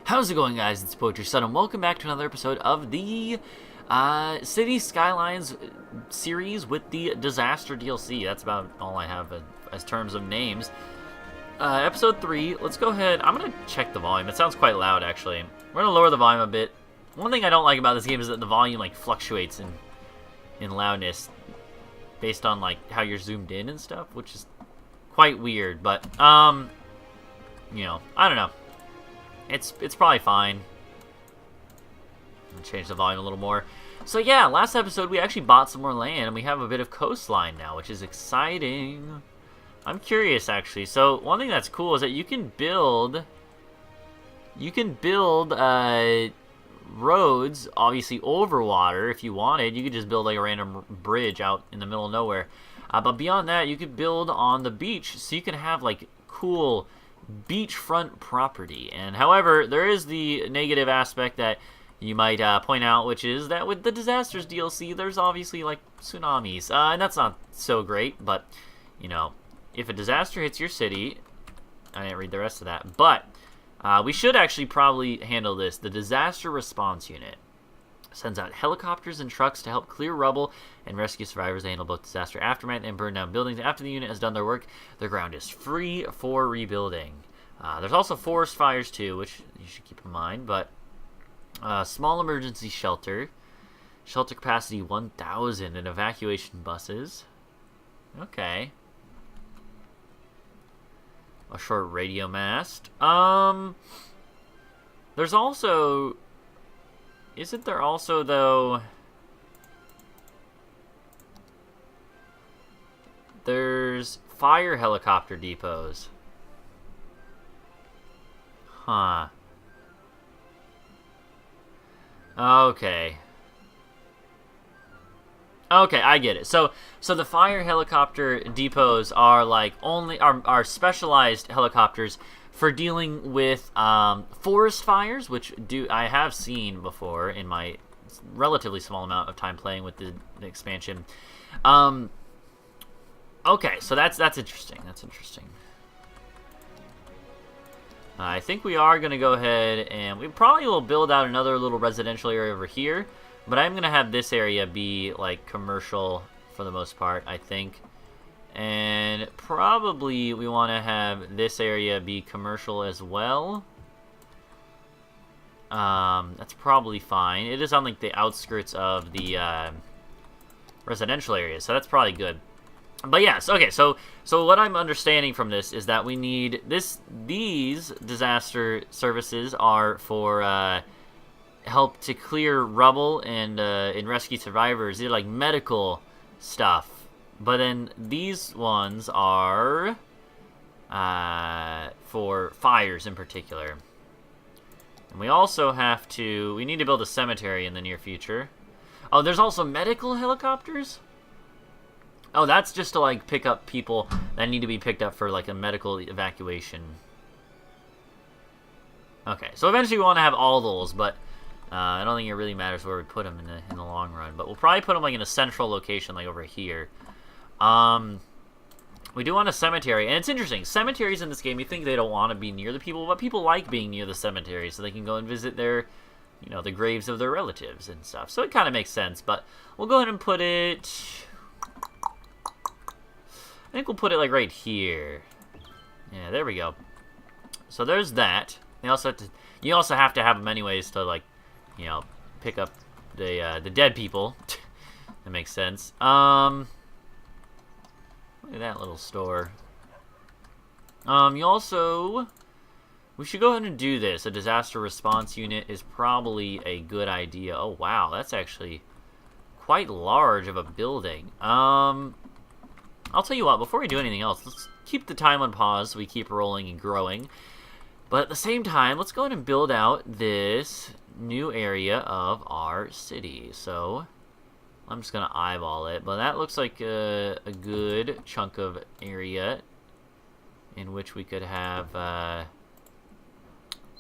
How's it going, guys? It's PoetryStud, and welcome back to another episode of the City Skylines series with the Disaster DLC. That's about all I have as terms of names. Episode 3, let's go ahead. I'm going to check the volume. It sounds quite loud, actually. We're going to lower the volume a bit. One thing I don't like about this game is that the volume, like, fluctuates in loudness based on, like, how you're zoomed in and stuff, which is quite weird. But, you know, I don't know. It's probably fine. I'll change the volume a little more. So yeah, last episode we actually bought some more land, and we have a bit of coastline now, which is exciting. I'm curious, actually. So one thing that's cool is that you can build roads, obviously over water if you wanted. You could just build like a random bridge out in the middle of nowhere. But beyond that, you could build on the beach, so you can have like cool beachfront property. And however, there is the negative aspect that you might point out, which is that with the Disasters DLC, there's obviously like tsunamis, and that's not so great. But you know, if a disaster hits your city, I didn't read the rest of that, but we should actually probably handle this. The Disaster Response Unit sends out helicopters and trucks to help clear rubble and rescue survivors. They handle both disaster aftermath and burn down buildings. After the unit has done their work, the ground is free for rebuilding. There's also forest fires too, which you should keep in mind, but small emergency shelter capacity 1,000, and evacuation buses. Okay. A short radio mast. There's also... Isn't there also, though... There's fire helicopter depots. Huh. Okay. Okay, I get it. So the fire helicopter depots are like are specialized helicopters for dealing with forest fires, which I have seen before in my relatively small amount of time playing with the expansion. Okay, so that's interesting. That's interesting. I think we are going to go ahead and we probably will build out another little residential area over here, but I'm going to have this area be like commercial for the most part, I think. And probably we want to have this area be commercial as well. That's probably fine. It is on like the outskirts of the residential area, so that's probably good. But yes, okay, so what I'm understanding from this is that we need these disaster services are for help to clear rubble and rescue survivors. They're like medical stuff. But then these ones are for fires in particular. And we also we need to build a cemetery in the near future. Oh, there's also medical helicopters? Oh, that's just to, like, pick up people that need to be picked up for, like, a medical evacuation. Okay, so eventually we want to have all those, but I don't think it really matters where we put them in the long run. But we'll probably put them, like, in a central location, like, over here. We do want a cemetery, and it's interesting. Cemeteries in this game, you think they don't want to be near the people, but people like being near the cemetery, so they can go and visit their, you know, the graves of their relatives and stuff. So it kind of makes sense, but we'll go ahead and put it... I think we'll put it like right here. Yeah, there we go. So there's that. You also have to have them anyways to, like, you know, pick up the dead people. That makes sense. Look at that little store. We should go ahead and do this. A disaster response unit is probably a good idea. Oh wow, that's actually quite large of a building. I'll tell you what, before we do anything else, let's keep the time on pause so we keep rolling and growing. But at the same time, let's go ahead and build out this new area of our city. So, I'm just going to eyeball it. But that looks like a good chunk of area in which we could have... oh,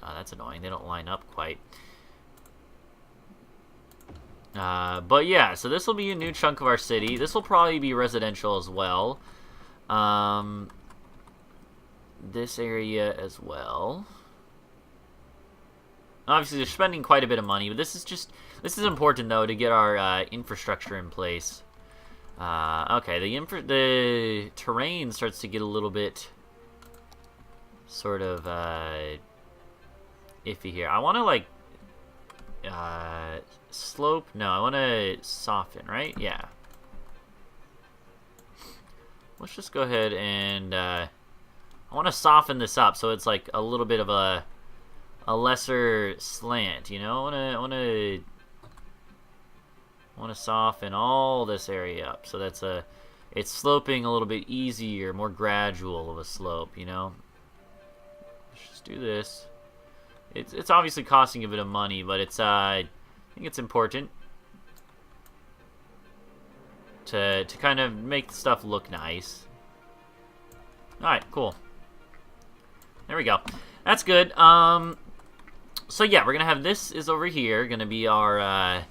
that's annoying. They don't line up quite. But yeah, so this will be a new chunk of our city. This will probably be residential as well. This area as well. Obviously, they're spending quite a bit of money, but this is important though to get our infrastructure in place. Okay, the terrain starts to get a little bit sort of iffy here. I want to like slope. No, I want to soften. Right? Yeah. Let's just go ahead and I want to soften this up so it's like a little bit of a lesser slant. You know, I want to soften all this area up so it's sloping a little bit easier, more gradual of a slope. You know. Let's just do this. It's obviously costing a bit of money, but it's I think it's important to kind of make the stuff look nice. Alright, cool. There we go. That's good. So yeah, we're gonna have this is over here, gonna be our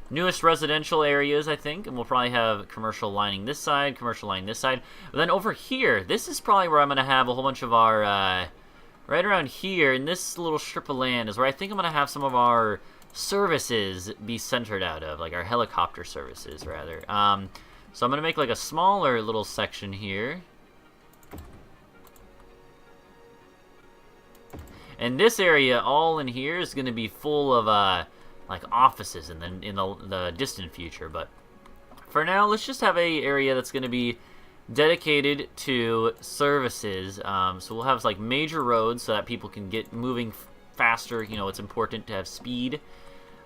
newest residential areas, I think, and we'll probably have commercial lining this side, commercial lining this side. But then over here, this is probably where I'm gonna have a whole bunch of our right around here in this little strip of land is where I think I'm gonna have some of our services be centered out of, like our helicopter services, rather. So I'm gonna make like a smaller little section here, and this area all in here is gonna be full of like offices in the distant future. But for now, let's just have a area that's gonna be dedicated to services. So we'll have like major roads so that people can get moving faster. You know, it's important to have speed.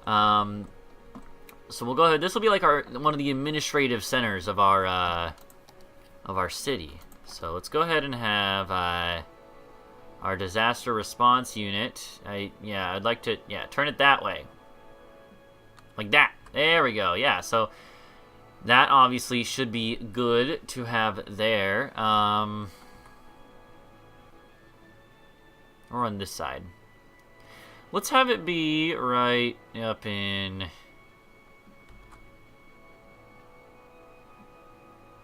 So we'll go ahead. This will be like one of the administrative centers of our city. So let's go ahead and have our disaster response unit. I'd like to turn it that way, like that. There we go. Yeah. So that obviously should be good to have there. Or on this side. Let's have it be right up in...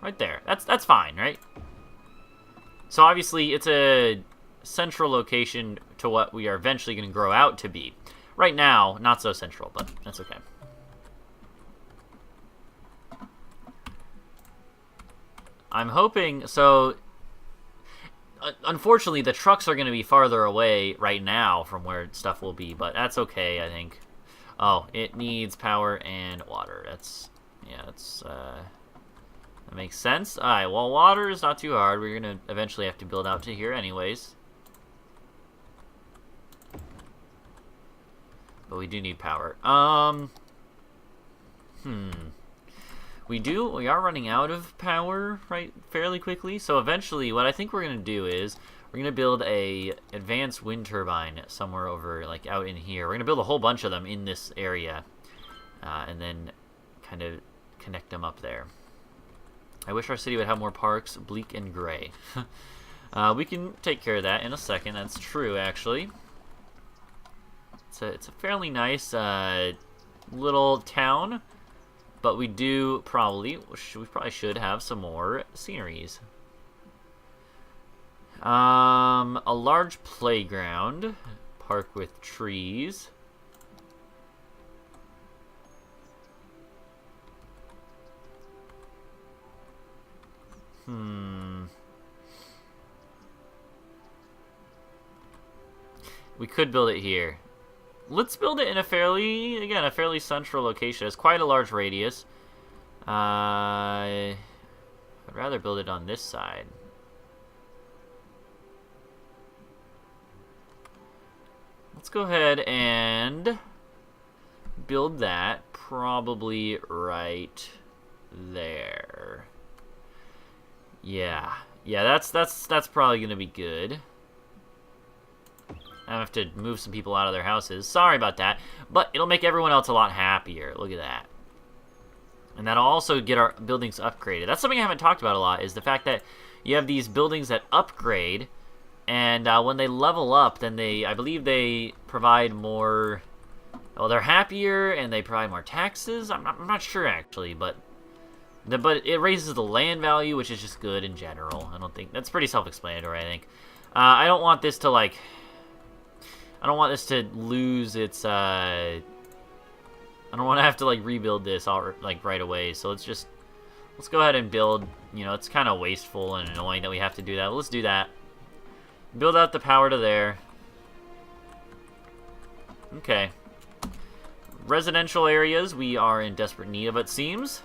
right there. That's fine, right? So obviously it's a central location to what we are eventually going to grow out to be. Right now, not so central, but that's okay. I'm hoping, so unfortunately the trucks are going to be farther away right now from where stuff will be, but that's okay, I think. Oh, it needs power and water. That makes sense. Alright, well, water is not too hard. We're going to eventually have to build out to here anyways. But we do need power. We are running out of power, right, fairly quickly. So eventually, what I think we're going to do is we're going to build a advanced wind turbine somewhere over, like, out in here. We're going to build a whole bunch of them in this area, and then kind of connect them up there. I wish our city would have more parks, bleak and gray. We can take care of that in a second. That's true, actually. It's a fairly nice little town. But we probably should have some more sceneries. A large playground, park with trees. We could build it here. Let's build it in a fairly central location. It's quite a large radius. I'd rather build it on this side. Let's go ahead and build that probably right there. Yeah, that's probably gonna be good. I have to move some people out of their houses. Sorry about that, but it'll make everyone else a lot happier. Look at that. And that'll also get our buildings upgraded. That's something I haven't talked about a lot, is the fact that you have these buildings that upgrade, and when they level up, then I believe they provide more... Well, they're happier, and they provide more taxes? I'm not sure, actually, but it raises the land value, which is just good in general. I don't think... That's pretty self-explanatory, I think. I don't want this to, like... I don't want this to lose its, I don't want to have to, like, rebuild this all, like, right away. So let's go ahead and build. You know, it's kind of wasteful and annoying that we have to do that. Let's do that. Build out the power to there. Okay. Residential areas we are in desperate need of, it seems.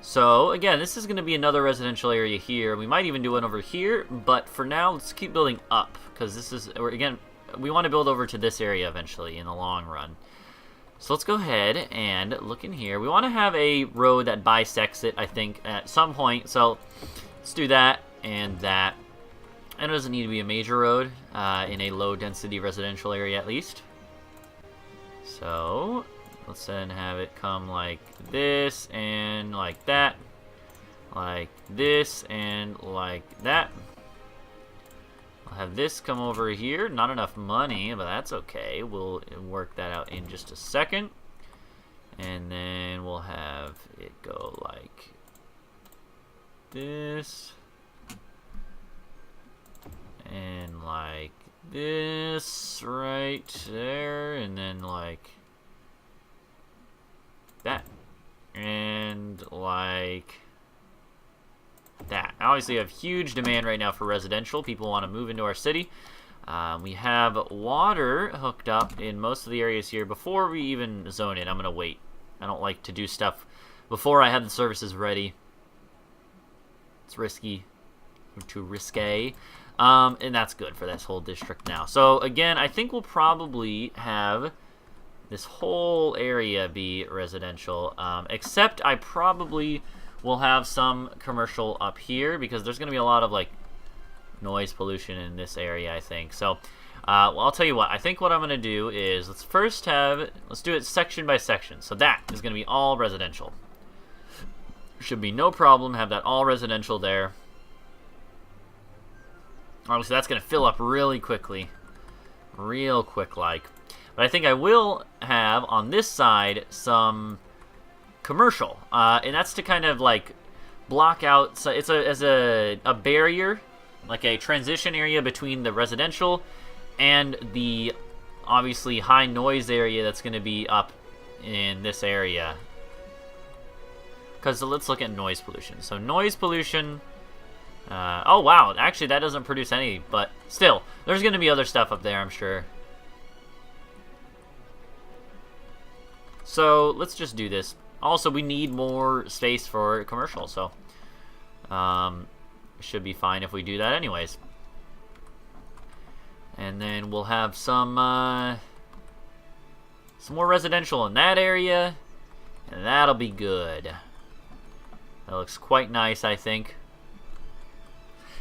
So, again, this is going to be another residential area here. We might even do one over here, but for now, let's keep building up, because this is, again, we want to build over to this area eventually in the long run. So let's go ahead and look in here. We want to have a road that bisects it, I think, at some point. So let's do that and that. And it doesn't need to be a major road in a low-density residential area, at least. So let's then have it come like this and like that. Like this and like that. I'll have this come over here. Not enough money, but that's okay. We'll work that out in just a second. And then we'll have it go like this. And like this right there. And then like that. And like that. Obviously, we have huge demand right now for residential. People want to move into our city. We have water hooked up in most of the areas here. Before we even zone it, I'm going to wait. I don't like to do stuff before I have the services ready. It's risky. Too risque. And that's good for this whole district now. So, again, I think we'll probably have this whole area be residential. Except I probably will have some commercial up here, because there's going to be a lot of, like, noise pollution in this area, I think. So, well, I'll tell you what. I think what I'm going to do is, let's do it section by section. So that is going to be all residential. Should be no problem. Have that all residential there. Obviously, that's going to fill up really quickly. Real quick, like. But I think I will have, on this side, some commercial. And that's to kind of, like, block out. So it's as a barrier, like a transition area between the residential and the, obviously, high noise area that's going to be up in this area. Because let's look at noise pollution. So noise pollution... oh, wow. Actually, that doesn't produce any, but still, there's going to be other stuff up there, I'm sure. So, let's just do this. Also, we need more space for commercial, so should be fine if we do that anyways. And then we'll have some more residential in that area, and that'll be good. That looks quite nice, I think.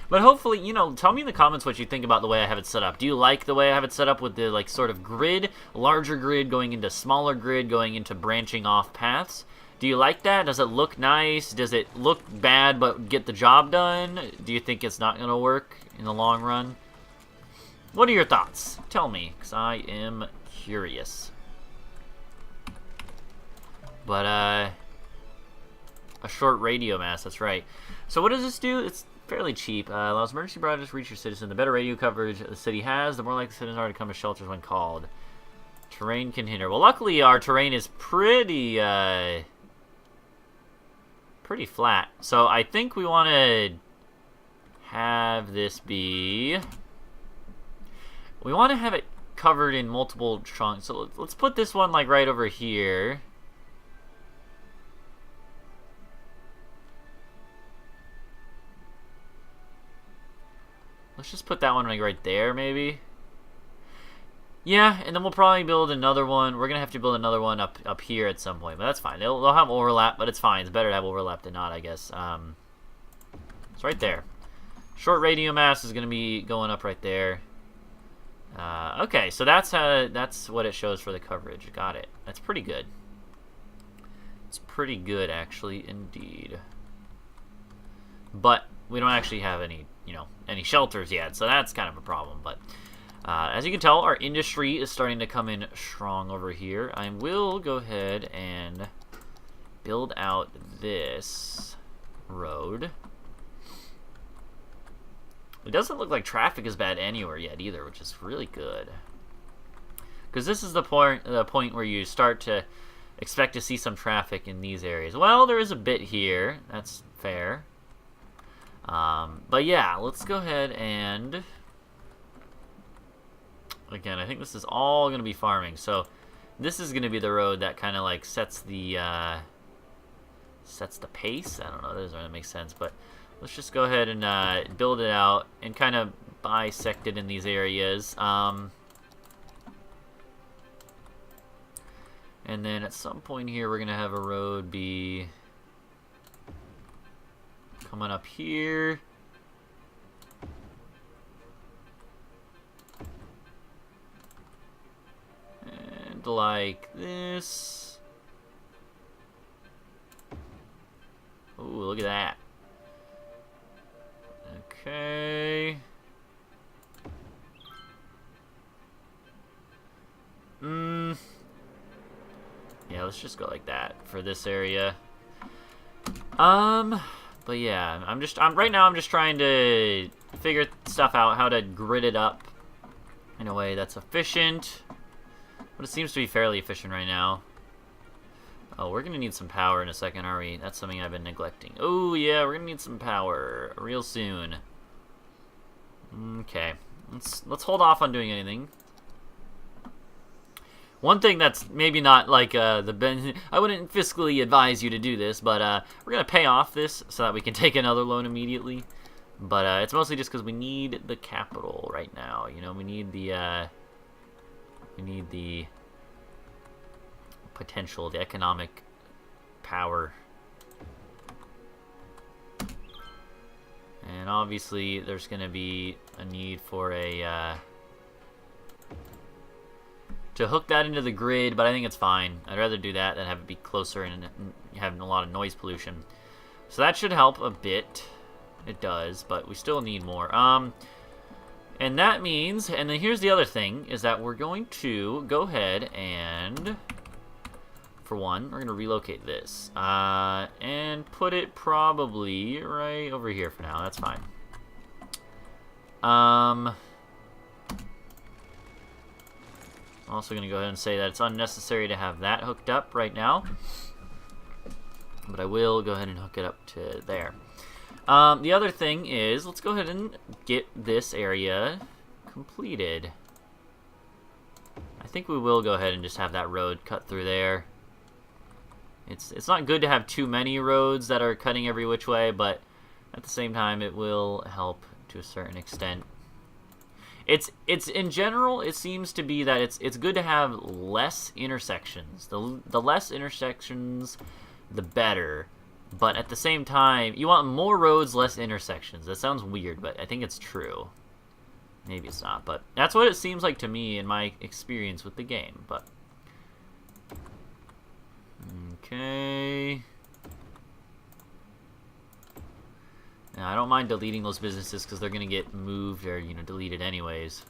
But hopefully, you know, tell me in the comments what you think about the way I have it set up. Do you like the way I have it set up with the, like, sort of grid, larger grid going into smaller grid, going into branching off paths? Do you like that? Does it look nice? Does it look bad but get the job done? Do you think it's not going to work in the long run? What are your thoughts? Tell me, because I am curious. But, a short radio mast, that's right. So what does this do? It's fairly cheap. Allows emergency broadcasts to reach your citizens. The better radio coverage the city has, the more likely citizens are to come to shelters when called. Terrain can hinder. Well, luckily our terrain is pretty flat. So I think we want to have this be... We want to have it covered in multiple chunks. So let's put this one, like, right over here. Let's just put that one, like, right there, maybe. Yeah, and then we'll probably build another one. We're going to have to build another one up here at some point, but that's fine. They'll have overlap, but it's fine. It's better to have overlap than not, I guess. It's right there. Short radio mast is going to be going up right there. Okay, so that's what it shows for the coverage. Got it. That's pretty good. It's pretty good, actually, indeed. But we don't actually have any, you know, any shelters yet, so that's kind of a problem. But as you can tell, our industry is starting to come in strong over here. I will go ahead and build out this road. It doesn't look like traffic is bad anywhere yet either, which is really good. Because this is the point where you start to expect to see some traffic in these areas. Well, there is a bit here. That's fair. But yeah, let's go ahead and... Again, I think this is all going to be farming. So this is going to be the road that kind of like sets the pace. I don't know, that doesn't really make sense. But let's just go ahead and build it out and kind of bisect it in these areas. And then at some point here, we're going to have a road be coming up here. And like this. Ooh, look at that. Okay. Yeah, let's just go like that for this area. But yeah, right now I'm just trying to figure stuff out, how to grid it up in a way that's efficient. But it seems to be fairly efficient right now. Oh, we're gonna need some power in a second, are we? That's something I've been neglecting. Oh yeah, we're gonna need some power real soon. Okay, let's hold off on doing anything. One thing that's maybe not like I wouldn't fiscally advise you to do this, but we're gonna pay off this so that we can take another loan immediately. But it's mostly just because we need the capital right now. You know, we need the potential, the economic power. And obviously, there's gonna be a need for a to hook that into the grid, but I think it's fine. I'd rather do that than have it be closer and having a lot of noise pollution. So that should help a bit. It does, but we still need more. And that means, and then here's the other thing, is that we're going to go ahead and, for one, we're going to relocate this. And put it probably right over here for now. That's fine. I'm also going to go ahead and say that it's unnecessary to have that hooked up right now. But I will go ahead and hook it up to there. The other thing is, let's go ahead and get this area completed. I think we will go ahead and just have that road cut through there. It's not good to have too many roads that are cutting every which way, but at the same time, it will help to a certain extent. It's in general, it seems to be that it's good to have less intersections. The less intersections, the better. But at the same time, you want more roads, less intersections. That sounds weird, but I think it's true. Maybe it's not, but that's what it seems like to me in my experience with the game. But okay. Now, I don't mind deleting those businesses because they're going to get moved or, you know, deleted anyways.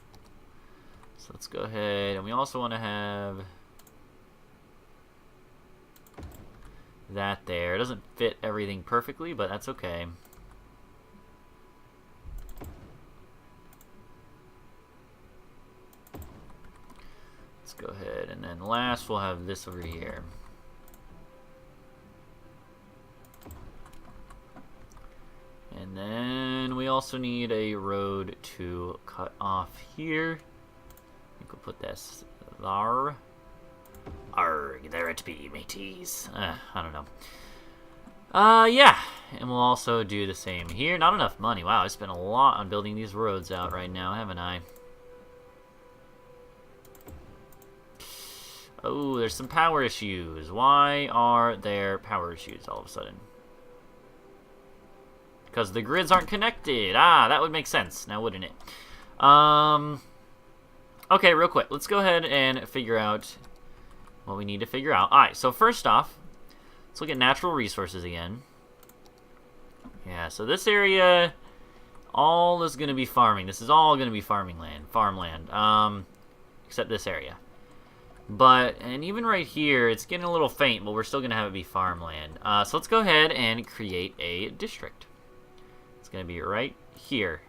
So let's go ahead. And we also want to have that there. It doesn't fit everything perfectly, but that's okay. Let's go ahead. And then last, we'll have this over here. And then we also need a road to cut off here. I think we'll put this there. Arrgh, there it be, mateys. I don't know. Yeah. And we'll also do the same here. Not enough money. Wow, I spent a lot on building these roads out right now, haven't I? Oh, there's some power issues. Why are there power issues all of a sudden? Because the grids aren't connected. Ah, that would make sense, now wouldn't it? Okay, real quick. Let's go ahead and figure out what we need to figure out. Alright, so first off, let's look at natural resources again. Yeah, so this area, all is going to be farming. This is all going to be farmland. Except this area. And even right here, it's getting a little faint, but we're still going to have it be farmland. So let's go ahead and create a district. It's going to be right here.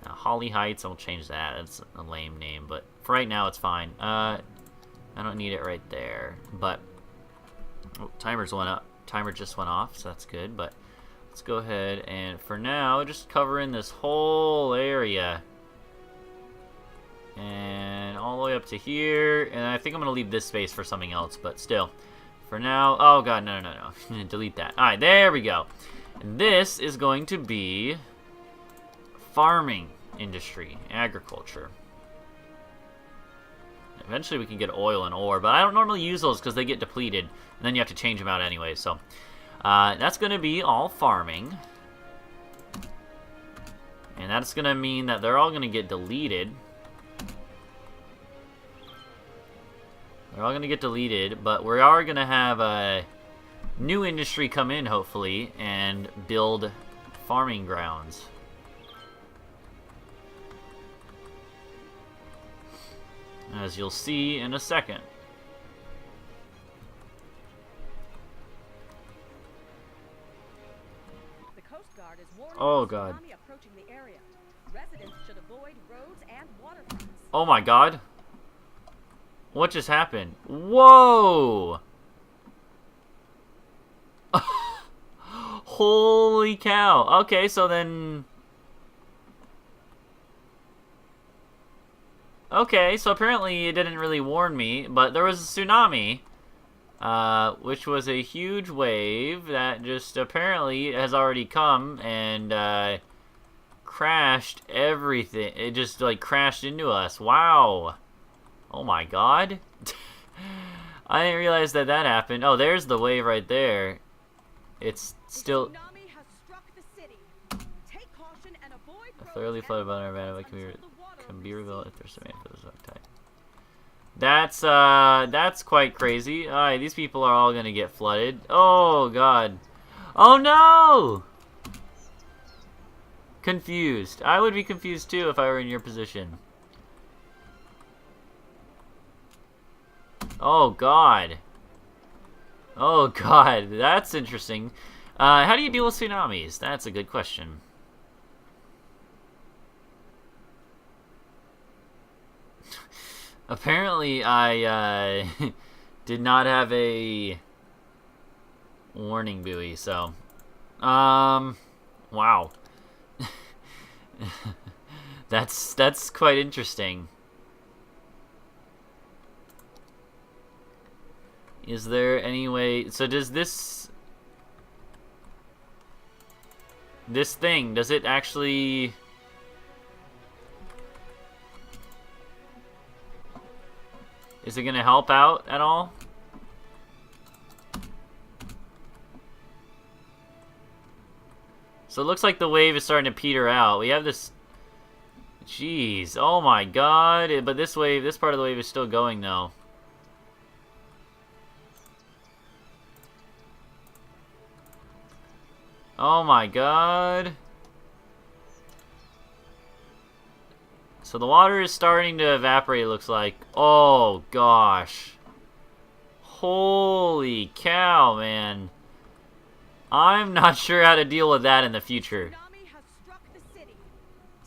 Holly Heights, I'll change that. That's a lame name, but for right now it's fine. I don't need it right there, but oh, timer's went up. Timer just went off, so that's good, but let's go ahead and for now just cover in this whole area. And all the way up to here, and I think I'm going to leave this space for something else, but still. For now, oh god, no. Delete that. Alright, there we go. And this is going to be farming industry, agriculture. Eventually we can get oil and ore, but I don't normally use those because they get depleted, and then you have to change them out anyway, so. That's going to be all farming. And that's going to mean that they're all going to get deleted. They're all going to get deleted, but we are going to have a new industry come in, hopefully, and build farming grounds. As you'll see in a second. The Coast Guard is warning Oh, of God. tsunami approaching the area. Residents should avoid roads and waterfronts. Oh my god. What just happened? Whoa! Holy cow. Okay, so then... Okay, so apparently it didn't really warn me, but there was a tsunami, which was a huge wave that just apparently has already come and crashed everything. It just like crashed into us. Wow. Oh my god. I didn't realize that happened. Oh, there's the wave right there. It's still... Tsunami has struck the city. Take caution and avoid A roads thoroughly and flooded by our waterfronts can until the water be revealed recedes. if there's demand for the tide. That's quite crazy. Alright, these people are all gonna get flooded. Oh god. Oh no! Confused. I would be confused too if I were in your position. Oh god. Oh god, that's interesting. How do you deal with tsunamis? That's a good question. Apparently, I did not have a warning buoy, so... wow. That's quite interesting. Is there any way... So does this thing, does it actually... Is it gonna help out at all? So it looks like the wave is starting to peter out. We have this... Jeez, oh my god. But this wave, this part of the wave is still going though. Oh my god. So the water is starting to evaporate, it looks like. Oh gosh. Holy cow, man. I'm not sure how to deal with that in the future. Tsunami has struck the city.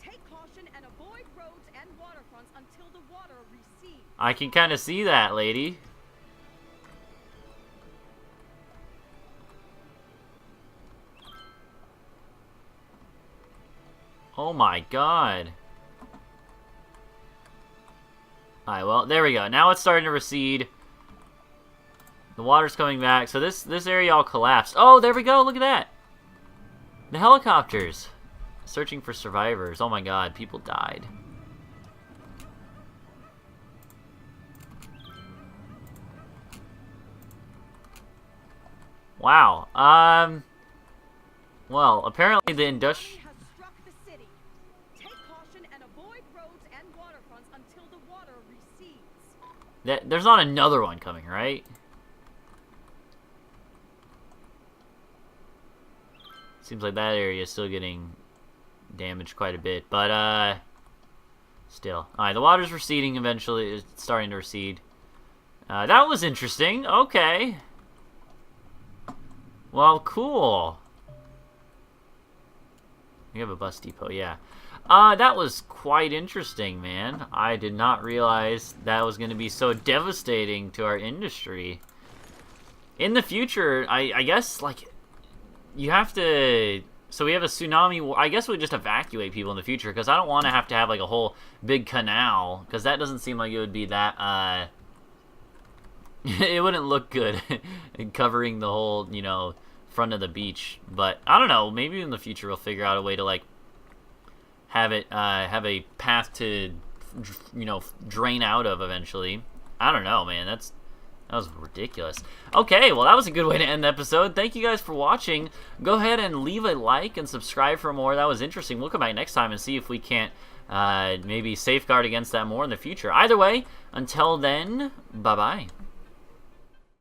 Take caution and avoid roads and waterfronts until the water recedes. I can kind of see that, lady. Oh my god. Alright, well, there we go. Now it's starting to recede. The water's coming back. So this area all collapsed. Oh, there we go. Look at that. The helicopters. Searching for survivors. Oh my god, people died. Wow. Well, apparently the industrial... There's not another one coming, right? Seems like that area is still getting damaged quite a bit, but still. Alright, the water's receding eventually. It's starting to recede. That was interesting. Okay. Well, cool. We have a bus depot, yeah. That was quite interesting, man. I did not realize that was going to be so devastating to our industry. In the future, I guess, like, you have to... So we have a tsunami. I guess we just evacuate people in the future, because I don't want to have like a whole big canal, because that doesn't seem like it would be that, it wouldn't look good covering the whole, you know, front of the beach. But I don't know, maybe in the future we'll figure out a way to, like, have it, have a path to, you know, drain out of eventually. I don't know, man, that was ridiculous. Okay, well, that was a good way to end the episode. Thank you guys for watching. Go ahead and leave a like and subscribe for more. That was interesting. We'll come back next time and see if we can't maybe safeguard against that more in the future. Either way, until then, bye-bye.